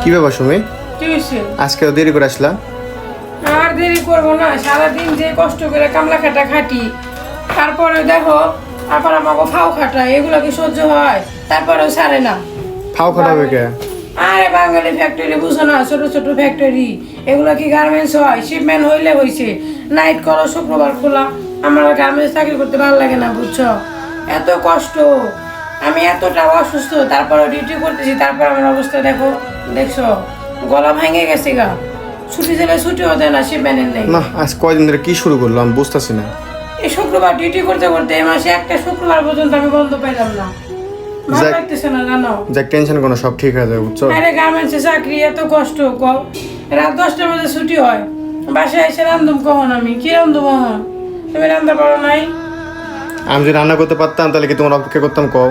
কি ব্যাপার সুমি? কি হয়েছে? আজকে দেরি করে আসলা? আর দেরি করবো না, সারাদিন যে কষ্ট করে কামলা খাটা খাটি, তারপরে দেখো আবার আমাকে ফাও খাটা, এগুলো কি সহ্য হয়? তারপরেও ছাড়ে না। ফাও খাটাবে কে? আরে বাঙালি ফ্যাক্টরি বুঝো না, ছোট ছোট ফ্যাক্টরি, এগুলো কি গার্মেন্টস হয়? শিপমেন্ট হইলে হয়েছে, নাইট করো, শুক্রবার খোলা। আমার গার্মেন্টস চাকরি করতে ভালো লাগে না, বুঝছো? এত কষ্ট, আমি এতটা অসুস্থ, তারপরে ডিউটি করতেছি, তারপর আমার অবস্থা দেখো, দেখছো গলা ভেঙে গেছে গা। ছুটি দিলে ছুটিও দেয় না, শিপমেন্টের নেই। না, আজ কয়দিন ধরে কি শুরু করলাম বুঝতেছি না। এই শুক্রবার ডিউটি করতে করতে এই মাসে একটা শুক্রবার পর্যন্ত আমি বন্ধ পাইলাম না, ভালো লাগতেছে না জানো। যাক, টেনশন কোনো, সব ঠিক হয়ে যাবে বুঝছো? আরে গার্মেন্টসে চাকরি এত কষ্ট, কও রাত 10টার মধ্যে ছুটি হয়, বাসায় এসে রান্ধুম কখন? আমি কি রান্ধুম? তুমি রান্ধতে পারো নাই? আমি যদি রান্না করতে পারতাম তাহলে কি তোমার অপেক্ষা করতাম কও?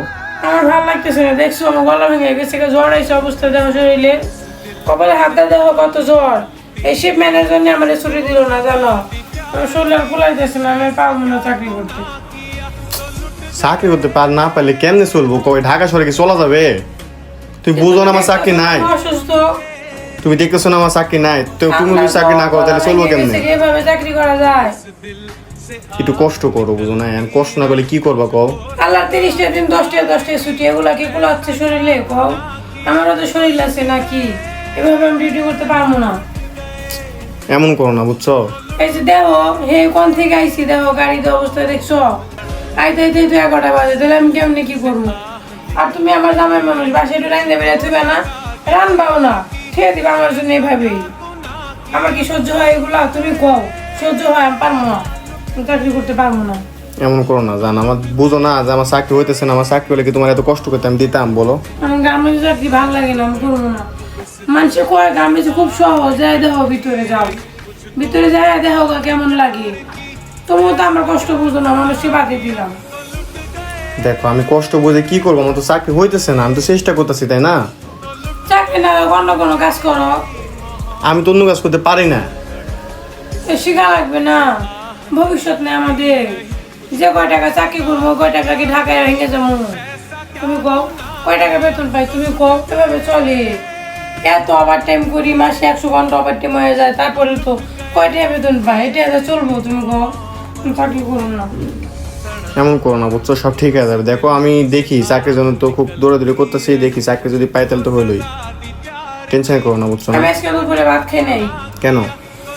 আমার ভালো লাগতেছে না, দেখছো আমার গলা ভেঙে গেছে, জ্বর আইসে অবস্থা দেখো শরীরে, কপালে হাতটা দেখো কত জ্বর। এই শিপম্যানের জন্য আমার ছুটি দিল না জানো, আমার শরীর আর ফুলাইতেছে না, আমি পারবো না চাকরি করতে। চাকরি করতে না পারলে কেমনে চলবো কই? ঢাকা শহরে কি চলা যাবে? তুমি বুঝো না আমার চাকরি নাই? অসুস্থ, তুমি দেখতেছো না আমার চাকরি নাই, তো তুমি যদি চাকরি না করো তাহলে চলবো কেমনে? এভাবে চাকরি করা যায়? একটু কষ্ট করো, বুঝো না? কষ্ট না করলে কি করবা কও? আল্লাহ 30টা দিন 10টা ছুটি, এগুলা কি কুলাচ্ছে শরীরে কও? আমারও তো শরীর আছে নাকি, এভাবে আমি ডিউটি করতে পারবো না। এমন করো না বুঝছো? এই যে দেখো, হে কোন থেকে আইসি দেখো, গাড়িতে অবস্থা দেখছো, আইতে আইতে তো 11টা বাজে, তাহলে আমি কেমনি কি করবো? আর তুমি আমার জামাই মানুষ, বাসায় একটু রান্ধতে বেড়ে থইবে না, রানবাও না, খেয়ে দিবা আমার জন্য এইভাবেই। আমার কি সহ্য হয় এগুলা? তুমি কও সহ্য হয়? আমি পারবো না, আমি চাকরি করতে পারবো না। এমন করো না, জান আমার বুঝো না যে আমার চাকরি হইতেছে না। আমার চাকরি হলে কি তোমার এত কষ্ট করতে আমি দিতাম বলো? আমার গার্মেন্টস চাকরি ভালো লাগে না, আমি করবো না। মানুষে কয় গার্মেন্টস খুব সহজ, যাই দেখো ভিতরে যাও, ভিতরে যাই দেখো গা কেমন লাগে। তুমিও তো আমার কষ্ট বুঝো না, মানুষকে বাদে দিলাম। দেখো আমি কষ্ট বুঝে কি করবো, আমার তো চাকরি হইতেছে না, আমি তো চেষ্টা করতেছি তাই না? চাকরি না অন্য কোনো কাজ করো, আমি তো অন্য কাজ করতে পারি না। শেখা লাগবে না? ভবিষ্যৎ নেই আমাদের, যে কয় টাকা চাকরি করবো কয় টাকা কি ঢাকায় ভেঙে যাবো? তুমি কও কয় টাকা বেতন পাই? তুমি কও এভাবে চলে? এত ওভার টাইম করি, মাসে 100 ঘন্টা ওভার টাইম হয়ে যায়, তারপরে তো কয় টাকা বেতন পাই? এটা চলবো? তুমি কও, তুমি চাকরি করুন না। এমন করো না বুঝছো, সব ঠিক হয়ে যাবে। দেখো আমি দেখি চাকরির জন্য তো খুব দৌড়াদৌড়ি করতেছি, দেখি চাকরি যদি পাই তাহলে তো হইলই। টেনশন করো না বুঝছো না? আমি আজকে দুপুরে ভাত খেয়ে নেই, কেন?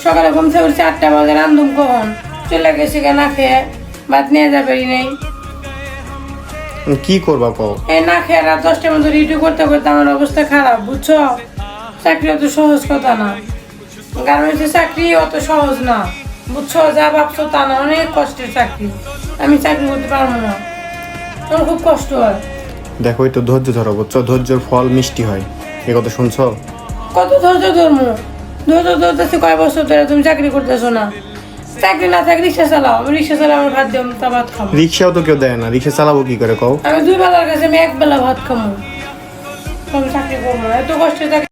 সকালে ঘুম থেকে উঠছি 8টা বাজে, রান্ধুম কখন? চলে গেছি না খেয়ে, ভাত নিয়ে যাবে নেই। কি করবা কও? এই না খেয়ে রাত 10টার মধ্যে ডিউটি করতে করতে আমার অবস্থা খারাপ, বুঝছো? চাকরি অত সহজ কথা না, গার্মেন্টসের চাকরি অত সহজ না, বুঝছো? যা ভাবছো তা না, অনেক কষ্টের চাকরি, আমি চাকরি করতে পারবো না, আমার খুব কষ্ট হয়। দেখো একটু ধৈর্য ধরো বুঝছো, ধৈর্যের ফল মিষ্টি হয়, এ কথা শুনছো? কত ধৈর্য ধরবো? ধৈর্য ধরতেছি কয় বছর ধরে, তুমি চাকরি করতেছো না? চাকরি না থাকলে রিক্সা চালাও, আমি রিক্সা চালাও, আমার ভাত দিয়ে তা ভাত খাবো। রিক্সাও তো কেউ দেয় না, রিক্সা চালাবো কি করে কও? আমি 2 বেলার কাছে আমি 1 বেলা ভাত খাবো, আমি চাকরি করবো না, এত কষ্টের চাকরি।